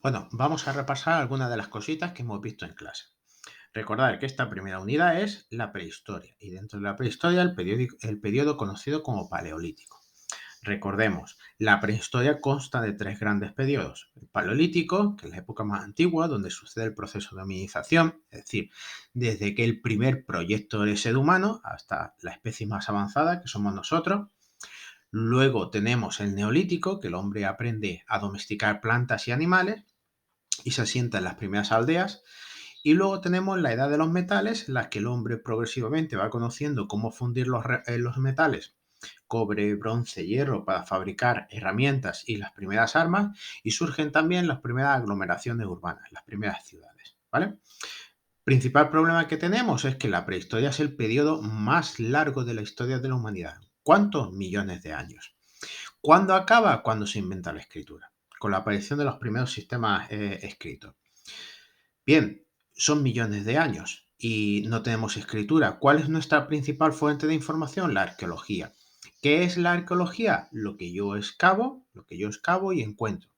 Bueno, vamos a repasar algunas de las cositas que hemos visto en clase. Recordad que esta primera unidad es la prehistoria y dentro de la prehistoria el periodo conocido como paleolítico. Recordemos, la prehistoria consta de tres grandes periodos. El paleolítico, que es la época más antigua, donde sucede el proceso de hominización, es decir, desde que el primer proyecto del ser humano hasta la especie más avanzada, que somos nosotros. Luego tenemos el neolítico, que el hombre aprende a domesticar plantas y animales y se asienta en las primeras aldeas. Y luego tenemos la edad de los metales, en la que el hombre progresivamente va conociendo cómo fundir los metales, cobre, bronce, hierro, para fabricar herramientas y las primeras armas, y surgen también las primeras aglomeraciones urbanas, las primeras ciudades. ¿Vale? Principal problema que tenemos es que la prehistoria es el periodo más largo de la historia de la humanidad. ¿Cuántos millones de años? ¿Cuándo acaba? Cuando se inventa la escritura, con la aparición de los primeros sistemas escritos. Bien, son millones de años y no tenemos escritura. ¿Cuál es nuestra principal fuente de información? La arqueología. ¿Qué es la arqueología? Lo que yo excavo y encuentro.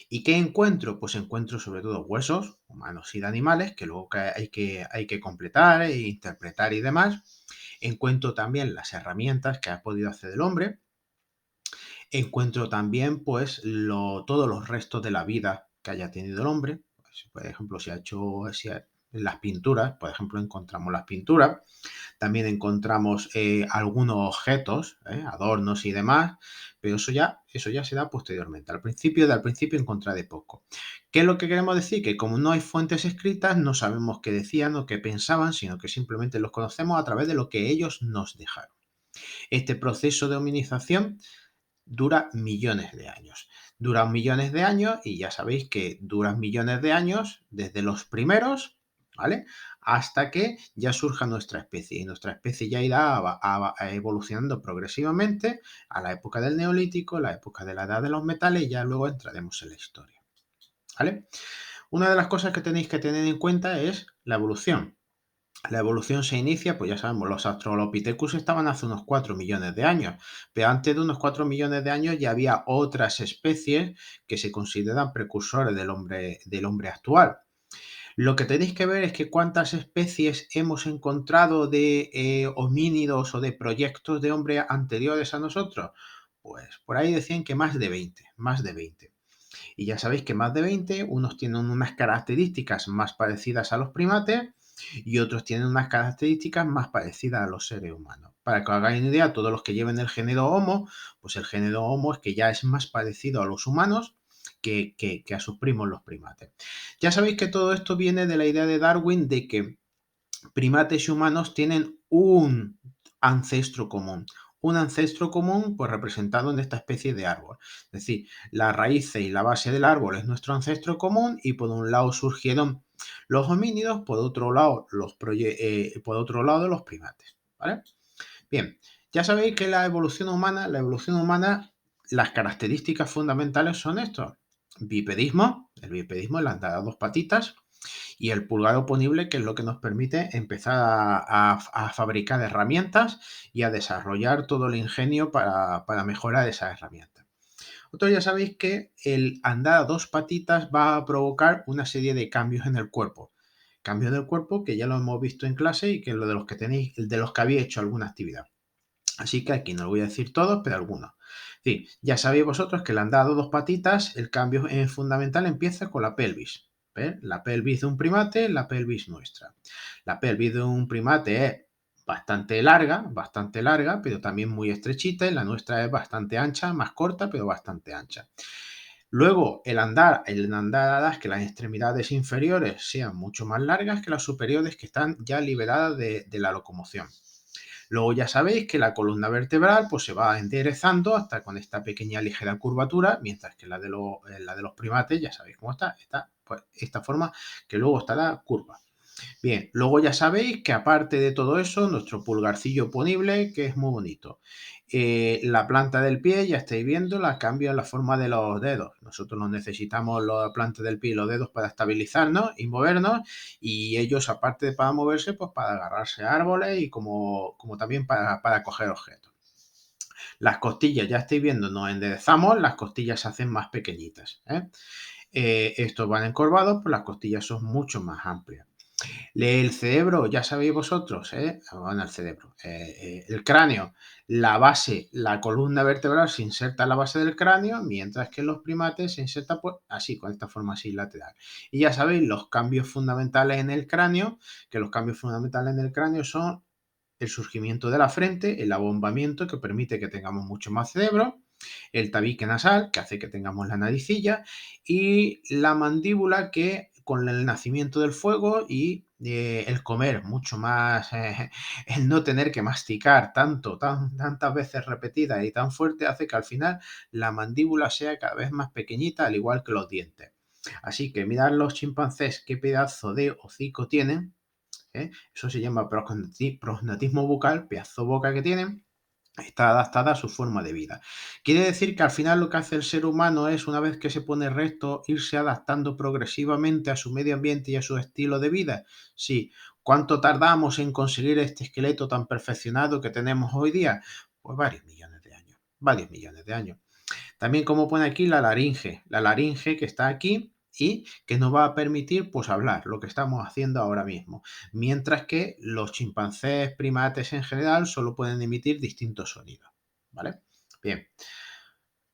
¿Y qué encuentro? Pues encuentro sobre todo huesos, humanos y de animales, que luego hay que completar e interpretar y demás. Encuentro también las herramientas que ha podido hacer el hombre. Encuentro también, pues, todos los restos de la vida que haya tenido el hombre. Pues, por ejemplo, las pinturas, por ejemplo, encontramos las pinturas. También encontramos algunos objetos, adornos y demás, pero eso ya se da posteriormente. Al principio encontraré poco. ¿Qué es lo que queremos decir? Que como no hay fuentes escritas, no sabemos qué decían o qué pensaban, sino que simplemente los conocemos a través de lo que ellos nos dejaron. Este proceso de hominización dura millones de años. Duran millones de años y ya sabéis que duran millones de años desde los primeros, ¿vale? Hasta que ya surja nuestra especie. Y nuestra especie ya irá evolucionando progresivamente a la época del Neolítico, la época de la Edad de los Metales y ya luego entraremos en la historia, ¿vale? Una de las cosas que tenéis que tener en cuenta es la evolución. La evolución se inicia, pues ya sabemos, los Australopithecus estaban hace unos 4 millones de años, pero antes de unos 4 millones de años ya había otras especies que se consideran precursores del hombre actual. Lo que tenéis que ver es que cuántas especies hemos encontrado de homínidos o de proyectos de hombre anteriores a nosotros. Pues por ahí decían que más de 20, más de 20. Y ya sabéis que más de 20, unos tienen unas características más parecidas a los primates y otros tienen unas características más parecidas a los seres humanos. Para que os hagáis una idea, todos los que lleven el género Homo, pues el género Homo es que ya es más parecido a los humanos que a sus primos los primates. Ya sabéis que todo esto viene de la idea de Darwin de que primates y humanos tienen un ancestro común. Un ancestro común, pues representado en esta especie de árbol. Es decir, la raíz y la base del árbol es nuestro ancestro común y por un lado surgieron los homínidos, por otro lado los primates. ¿Vale? Bien, ya sabéis que la evolución humana, las características fundamentales son estos. El bipedismo, el andar a dos patitas, y el pulgar oponible, que es lo que nos permite empezar a fabricar herramientas y a desarrollar todo el ingenio para mejorar esas herramientas. Vosotros ya sabéis que el andar a dos patitas va a provocar una serie de cambios en el cuerpo. Cambios del cuerpo que ya lo hemos visto en clase y que es lo de los que tenéis, de los que habéis hecho alguna actividad. Así que aquí no lo voy a decir todos, pero algunos. Sí, ya sabéis vosotros que el andado dos patitas, el cambio fundamental empieza con la pelvis. ¿Ves? La pelvis de un primate, la pelvis nuestra. La pelvis de un primate es bastante larga, pero también muy estrechita, y la nuestra es bastante ancha, más corta, pero bastante ancha. Luego, el andar hará que las extremidades inferiores sean mucho más largas que las superiores, que están ya liberadas de la locomoción. Luego ya sabéis que la columna vertebral pues, se va enderezando hasta con esta pequeña ligera curvatura, mientras que la de los primates, ya sabéis cómo está pues, esta forma que luego estará curva. Bien, luego ya sabéis que aparte de todo eso, nuestro pulgarcillo ponible, que es muy bonito. La planta del pie, ya estáis viendo, la cambio en la forma de los dedos. Nosotros no necesitamos la planta del pie y los dedos para estabilizarnos y movernos, y ellos, aparte de para moverse, pues para agarrarse a árboles y como también para coger objetos. Las costillas, ya estáis viendo, nos enderezamos, las costillas se hacen más pequeñitas. Estos van encorvados, pues las costillas son mucho más amplias. El cerebro, ya sabéis vosotros, bueno, el cerebro, el cráneo, la base, la columna vertebral se inserta en la base del cráneo, mientras que en los primates se inserta pues, así, con esta forma así lateral. Y ya sabéis los cambios fundamentales en el cráneo, que los cambios fundamentales en el cráneo son el surgimiento de la frente, el abombamiento que permite que tengamos mucho más cerebro, el tabique nasal, que hace que tengamos la naricilla, y la mandíbula, que con el nacimiento del fuego y el comer mucho más, el no tener que masticar tantas veces repetidas y tan fuerte, hace que al final la mandíbula sea cada vez más pequeñita, al igual que los dientes. Así que mirad los chimpancés qué pedazo de hocico tienen. Eso se llama prosnatismo bucal, pedazo de boca que tienen, está adaptada a su forma de vida. Quiere decir que al final lo que hace el ser humano es, una vez que se pone recto, irse adaptando progresivamente a su medio ambiente y a su estilo de vida. Sí. ¿Cuánto tardamos en conseguir este esqueleto tan perfeccionado que tenemos hoy día? Pues varios millones de años. Varios millones de años. También, como pone aquí, la laringe que está aquí y que nos va a permitir pues hablar, lo que estamos haciendo ahora mismo. Mientras que los chimpancés, primates en general, solo pueden emitir distintos sonidos. ¿Vale? Bien,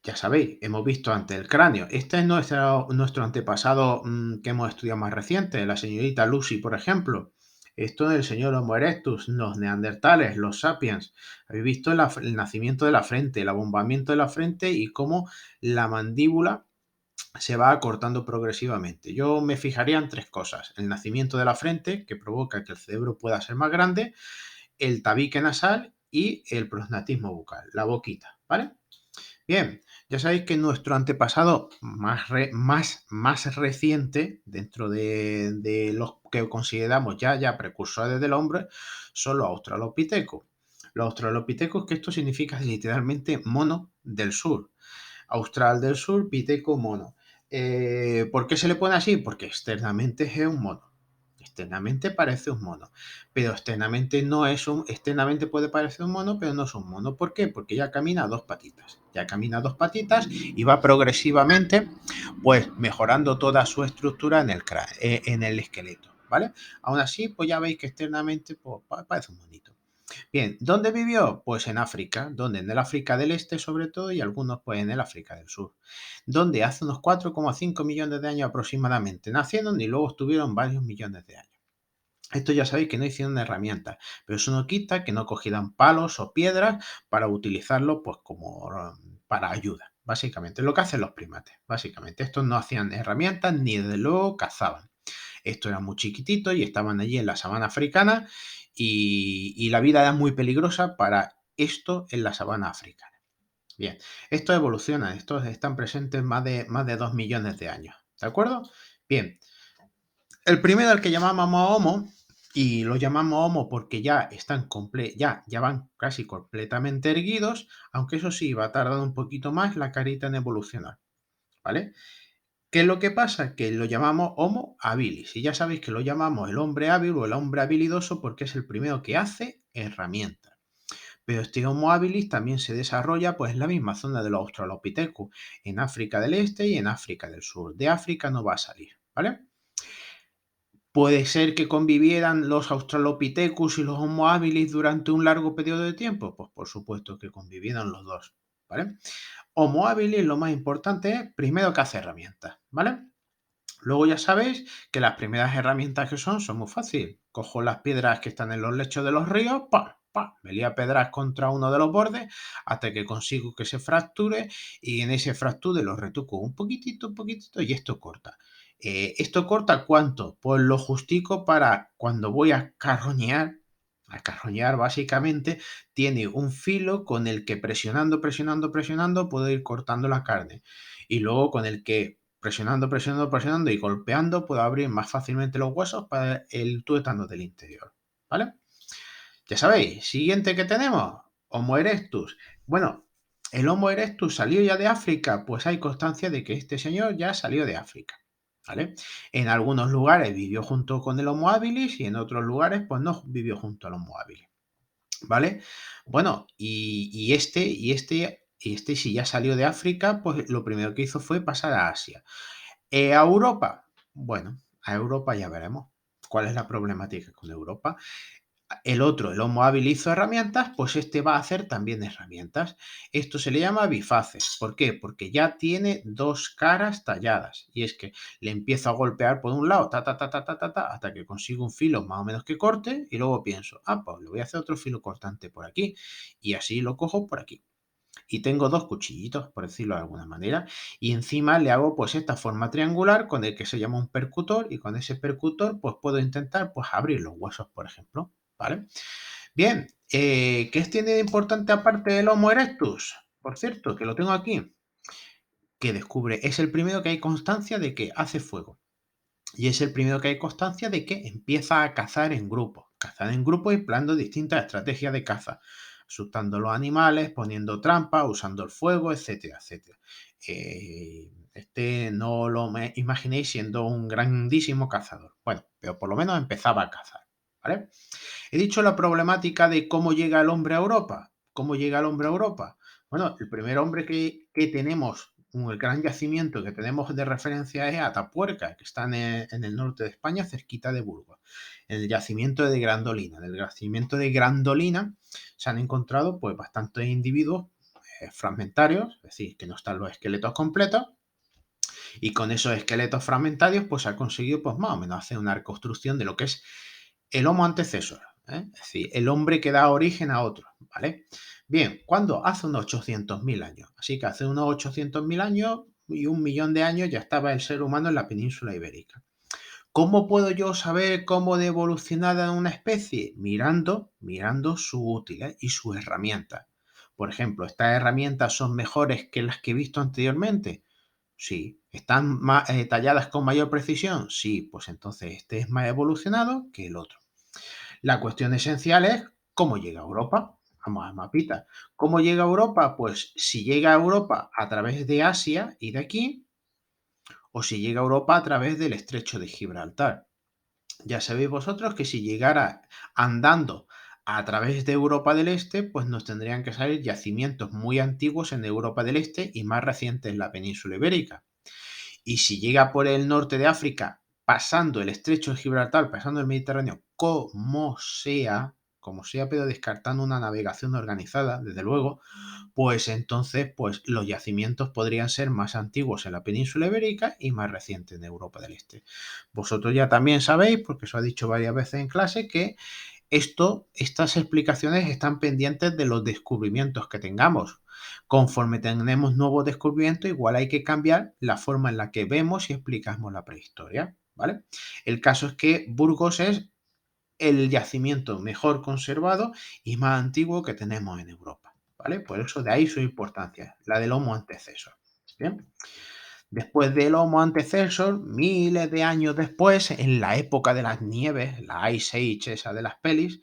ya sabéis, hemos visto antes el cráneo. Este es nuestro antepasado que hemos estudiado más reciente, la señorita Lucy, por ejemplo. Esto es el señor Homo erectus, los neandertales, los sapiens. Habéis visto el nacimiento de la frente, el abombamiento de la frente y cómo la mandíbula se va acortando progresivamente. Yo me fijaría en tres cosas: el nacimiento de la frente, que provoca que el cerebro pueda ser más grande, el tabique nasal y el prosnatismo bucal, la boquita, ¿vale? Bien, ya sabéis que nuestro antepasado más reciente, dentro de los que consideramos ya precursores del hombre, son los australopitecos. Los australopitecos, que esto significa literalmente mono del sur. Austral del sur, piteco, mono. ¿Por qué se le pone así? Porque externamente es un mono. Externamente parece un mono, pero externamente no es un. Externamente puede parecer un mono, pero no es un mono. ¿Por qué? Porque ya camina a dos patitas. Ya camina a dos patitas y va progresivamente, pues, mejorando toda su estructura en el esqueleto, ¿vale? Aún así, pues ya veis que externamente pues, parece un monito. Bien, ¿dónde vivió? Pues en África, donde en el África del Este sobre todo y algunos pues en el África del Sur, donde hace unos 4,5 millones de años aproximadamente nacieron y luego estuvieron varios millones de años. Esto ya sabéis que no hicieron herramientas, pero eso no quita que no cogieran palos o piedras para utilizarlo pues como para ayuda. Básicamente, lo que hacen los primates. Básicamente, estos no hacían herramientas ni desde luego cazaban. Estos eran muy chiquititos y estaban allí en la sabana africana y la vida era muy peligrosa para esto en la sabana africana. Bien, estos evolucionan, estos están presentes más de 2 millones de años. ¿De acuerdo? Bien, el primero al que llamamos Homo, y lo llamamos Homo porque ya están ya van casi completamente erguidos, aunque eso sí, va a tardar un poquito más la carita en evolucionar. ¿Vale? ¿Qué es lo que pasa? Que lo llamamos Homo habilis. Y ya sabéis que lo llamamos el hombre hábil o el hombre habilidoso porque es el primero que hace herramientas. Pero este Homo habilis también se desarrolla pues en la misma zona de los Australopithecus, en África del Este y en África del Sur. De África no va a salir, ¿vale? ¿Puede ser que convivieran los Australopithecus y los Homo habilis durante un largo periodo de tiempo? Pues por supuesto que convivieran los dos, ¿vale? Homo habilis, lo más importante es primero que hace herramientas, ¿vale? Luego ya sabéis que las primeras herramientas que son muy fáciles. Cojo las piedras que están en los lechos de los ríos, ¡pam! ¡Pam! Me lía pedras contra uno de los bordes hasta que consigo que se fracture y en ese fracture lo retoco un poquitito y esto corta. ¿Esto corta cuánto? Pues lo justico para cuando voy a carroñear. A carroñear básicamente tiene un filo con el que presionando puedo ir cortando la carne. Y luego con el que presionando y golpeando puedo abrir más fácilmente los huesos para el tuétano del interior. ¿Vale? Ya sabéis, siguiente que tenemos, Homo erectus. Bueno, ¿el Homo erectus salió ya de África? Pues hay constancia de que este señor ya salió de África. ¿Vale? En algunos lugares vivió junto con el Homo habilis y en otros lugares pues no vivió junto al Homo habilis. ¿Vale? Bueno, y este si ya salió de África, pues lo primero que hizo fue pasar a Asia. ¿A Europa? Bueno, a Europa ya veremos. ¿Cuál es la problemática con Europa? El otro, el Homo habilis hizo herramientas, pues este va a hacer también herramientas. Esto se le llama bifaces. ¿Por qué? Porque ya tiene dos caras talladas. Y es que le empiezo a golpear por un lado, hasta que consigo un filo más o menos que corte. Y luego pienso, pues le voy a hacer otro filo cortante por aquí. Y así lo cojo por aquí. Y tengo dos cuchillitos, por decirlo de alguna manera, y encima le hago pues esta forma triangular con el que se llama un percutor, y con ese percutor pues puedo intentar pues abrir los huesos, por ejemplo, ¿vale? Bien, ¿qué tiene de importante aparte del Homo erectus? Por cierto, que lo tengo aquí, que descubre, es el primero que hay constancia de que hace fuego. Y es el primero que hay constancia de que empieza a cazar en grupo. Cazar en grupo y empleando distintas estrategias de caza. Asustando a los animales, poniendo trampas, usando el fuego, etcétera, etcétera. No lo imaginéis siendo un grandísimo cazador. Bueno, pero por lo menos empezaba a cazar. ¿Vale? He dicho la problemática de cómo llega el hombre a Europa. ¿Cómo llega el hombre a Europa? Bueno, el primer hombre que tenemos, el gran yacimiento que tenemos de referencia es Atapuerca, que está en el norte de España, cerquita de Burgos. En el yacimiento de Grandolina. En el yacimiento de Grandolina se han encontrado pues bastantes individuos fragmentarios, es decir, que no están los esqueletos completos, y con esos esqueletos fragmentarios pues se ha conseguido pues más o menos hacer una reconstrucción de lo que es el Homo antecesor, ¿eh? Es decir, el hombre que da origen a otro, ¿vale? Bien, ¿cuándo? Hace unos 800.000 años. Así que hace unos 800.000 años y 1 millón de años ya estaba el ser humano en la península ibérica. ¿Cómo puedo yo saber cómo de evolucionada una especie? Mirando sus útiles y sus herramientas. Por ejemplo, ¿estas herramientas son mejores que las que he visto anteriormente? Sí. ¿Están talladas con mayor precisión? Sí, pues entonces este es más evolucionado que el otro. La cuestión esencial es cómo llega a Europa. Vamos al mapita. ¿Cómo llega a Europa? Pues si llega a Europa a través de Asia y de aquí, o si llega a Europa a través del estrecho de Gibraltar. Ya sabéis vosotros que si llegara andando a través de Europa del Este, pues nos tendrían que salir yacimientos muy antiguos en Europa del Este y más recientes en la península ibérica. Y si llega por el norte de África, pasando el estrecho de Gibraltar, pasando el Mediterráneo, como sea, pero descartando una navegación organizada, desde luego, pues entonces pues los yacimientos podrían ser más antiguos en la península ibérica y más recientes en Europa del Este. Vosotros ya también sabéis, porque os he dicho varias veces en clase, que estas explicaciones están pendientes de los descubrimientos que tengamos. Conforme tenemos nuevos descubrimientos, igual hay que cambiar la forma en la que vemos y explicamos la prehistoria, ¿vale? El caso es que Burgos es el yacimiento mejor conservado y más antiguo que tenemos en Europa, ¿vale? Por eso de ahí su importancia, la del Homo antecesor. Bien. Después del Homo antecesor, miles de años después, en la época de las nieves, la Ice Age esa de las pelis,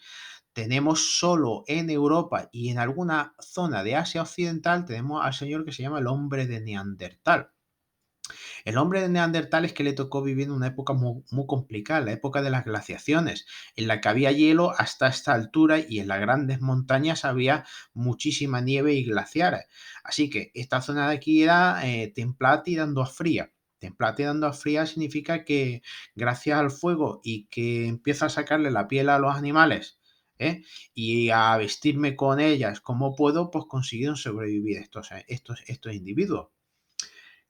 tenemos solo en Europa y en alguna zona de Asia Occidental, tenemos al señor que se llama el hombre de Neandertal. El hombre de Neandertal es que le tocó vivir en una época muy, muy complicada, la época de las glaciaciones, en la que había hielo hasta esta altura y en las grandes montañas había muchísima nieve y glaciares. Así que esta zona de aquí era templada tirando a fría. Templada tirando a fría significa que gracias al fuego y que empiezo a sacarle la piel a los animales, y a vestirme con ellas como puedo, pues consiguieron sobrevivir estos individuos.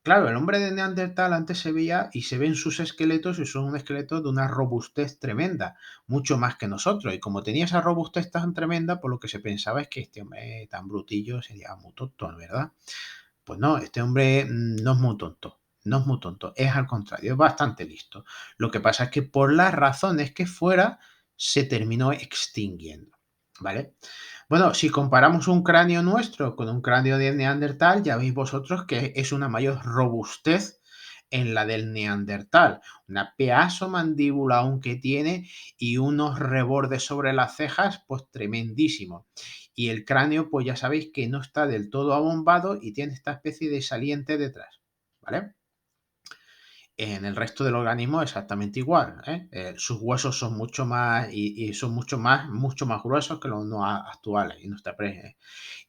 Claro, el hombre de Neandertal antes se veía y se ven sus esqueletos y son un esqueleto de una robustez tremenda, mucho más que nosotros. Y como tenía esa robustez tan tremenda, por lo que se pensaba es que este hombre tan brutillo sería muy tonto, ¿verdad? Pues no, este hombre no es muy tonto, no es muy tonto, es al contrario, es bastante listo. Lo que pasa es que por las razones que fuera, se terminó extinguiendo, ¿vale? Bueno, si comparamos un cráneo nuestro con un cráneo de Neandertal, ya veis vosotros que es una mayor robustez en la del Neandertal. Una pedazo mandíbula aunque tiene y unos rebordes sobre las cejas, pues tremendísimo. Y el cráneo, pues ya sabéis que no está del todo abombado y tiene esta especie de saliente detrás, ¿vale? En el resto del organismo exactamente igual, ¿eh? Sus huesos son mucho más y son mucho más gruesos que los no actuales y,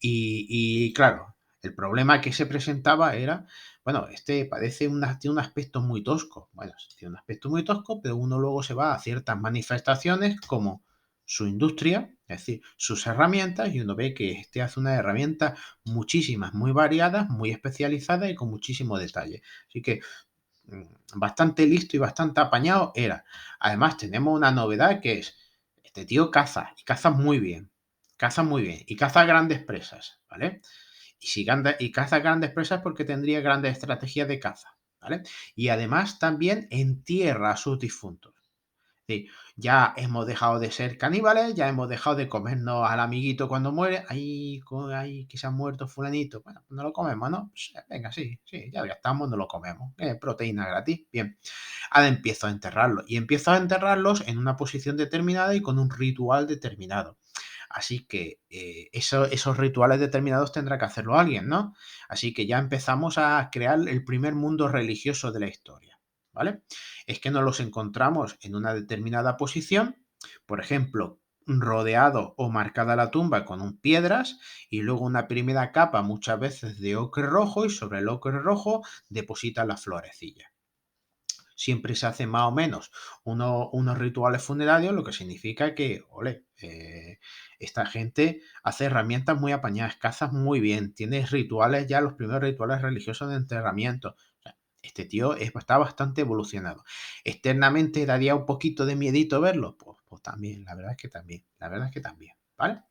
y claro, El problema que se presentaba era, bueno, este tiene un aspecto muy tosco. Bueno, sí, tiene un aspecto muy tosco, pero uno luego se va a ciertas manifestaciones como su industria, es decir, sus herramientas, y uno ve que este hace unas herramientas muchísimas, muy variadas, muy especializadas y con muchísimo detalle. Así que bastante listo y bastante apañado era. Además, tenemos una novedad que es, este tío caza, y caza muy bien, y caza grandes presas, ¿vale? Y si caza grandes presas porque tendría grandes estrategias de caza, ¿vale? Y además también entierra a sus difuntos. Sí, ya hemos dejado de ser caníbales, ya hemos dejado de comernos al amiguito cuando muere. Ay, que se ha muerto fulanito. Bueno, pues no lo comemos, ¿no? Pues, venga, sí, sí, ya estamos, no lo comemos. Proteína gratis. Bien. Ahora empiezo a enterrarlos. Y empiezo a enterrarlos en una posición determinada y con un ritual determinado. Así que esos rituales determinados tendrá que hacerlo alguien, ¿no? Así que ya empezamos a crear el primer mundo religioso de la historia, ¿vale? Es que nos los encontramos en una determinada posición, por ejemplo, rodeado o marcada la tumba con piedras y luego una primera capa muchas veces de ocre rojo y sobre el ocre rojo depositan las florecillas. Siempre se hacen más o menos unos rituales funerarios, lo que significa que, ole, esta gente hace herramientas muy apañadas, cazas muy bien, tiene rituales ya, los primeros rituales religiosos de enterramiento. O sea, este tío está bastante evolucionado. Externamente daría un poquito de miedito verlo, pues también, la verdad es que también, la verdad es que también, ¿vale?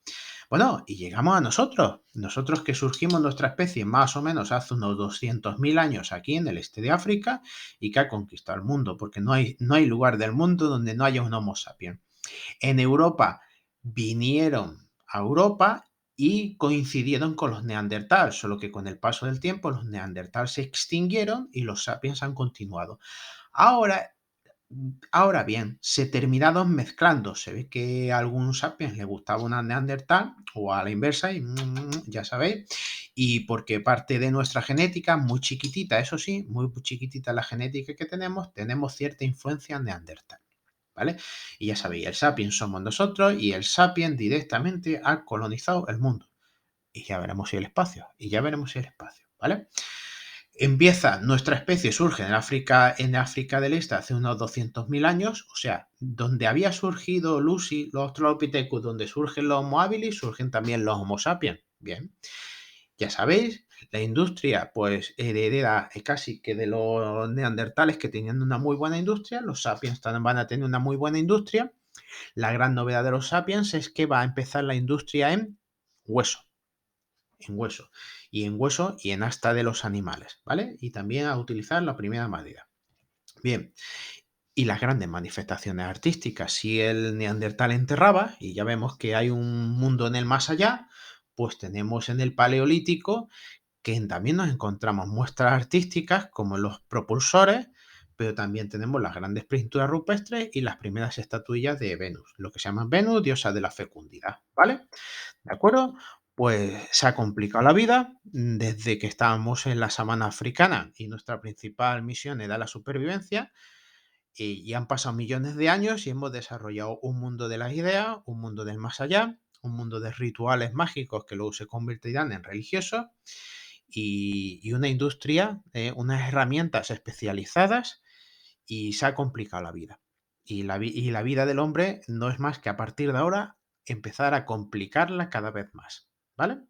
Bueno, y llegamos a nosotros que surgimos nuestra especie más o menos hace unos 200.000 años aquí en el este de África y que ha conquistado el mundo, porque no hay lugar del mundo donde no haya un Homo sapiens. En Europa vinieron a Europa y coincidieron con los neandertales, solo que con el paso del tiempo los neandertales se extinguieron y los sapiens han continuado. Ahora Ahora bien, se terminaron mezclando. Se ve que a algún sapiens le gustaba una neandertal o a la inversa, y ya sabéis. Y porque parte de nuestra genética, muy chiquitita, eso sí, muy chiquitita la genética que tenemos cierta influencia neandertal. ¿Vale? Y ya sabéis, el sapiens somos nosotros y el sapiens directamente ha colonizado el mundo. Y ya veremos si el espacio. Y ya veremos si el espacio. ¿Vale? Nuestra especie surge en África del Este hace unos 200.000 años, o sea, donde había surgido Lucy, los Australopithecus, donde surgen los Homo habilis, surgen también los Homo sapiens. Bien, ya sabéis, la industria pues hereda casi que de los neandertales que tenían una muy buena industria, los sapiens también van a tener una muy buena industria. La gran novedad de los sapiens es que va a empezar la industria hueso en hueso, en hueso y en asta de los animales, ¿vale? Y también a utilizar la primera madera. Bien, y las grandes manifestaciones artísticas. Si el neandertal enterraba, y ya vemos que hay un mundo en el más allá, pues tenemos en el paleolítico que también nos encontramos muestras artísticas como los propulsores, pero también tenemos las grandes pinturas rupestres y las primeras estatuillas de Venus, lo que se llama Venus, diosa de la fecundidad, ¿vale? ¿De acuerdo? Pues se ha complicado la vida desde que estábamos en la sabana africana y nuestra principal misión era la supervivencia y han pasado millones de años y hemos desarrollado un mundo de las ideas, un mundo del más allá, un mundo de rituales mágicos que luego se convertirán en religiosos y una industria, unas herramientas especializadas y se ha complicado la vida. Y la vida del hombre no es más que a partir de ahora empezar a complicarla cada vez más. ¿Vale?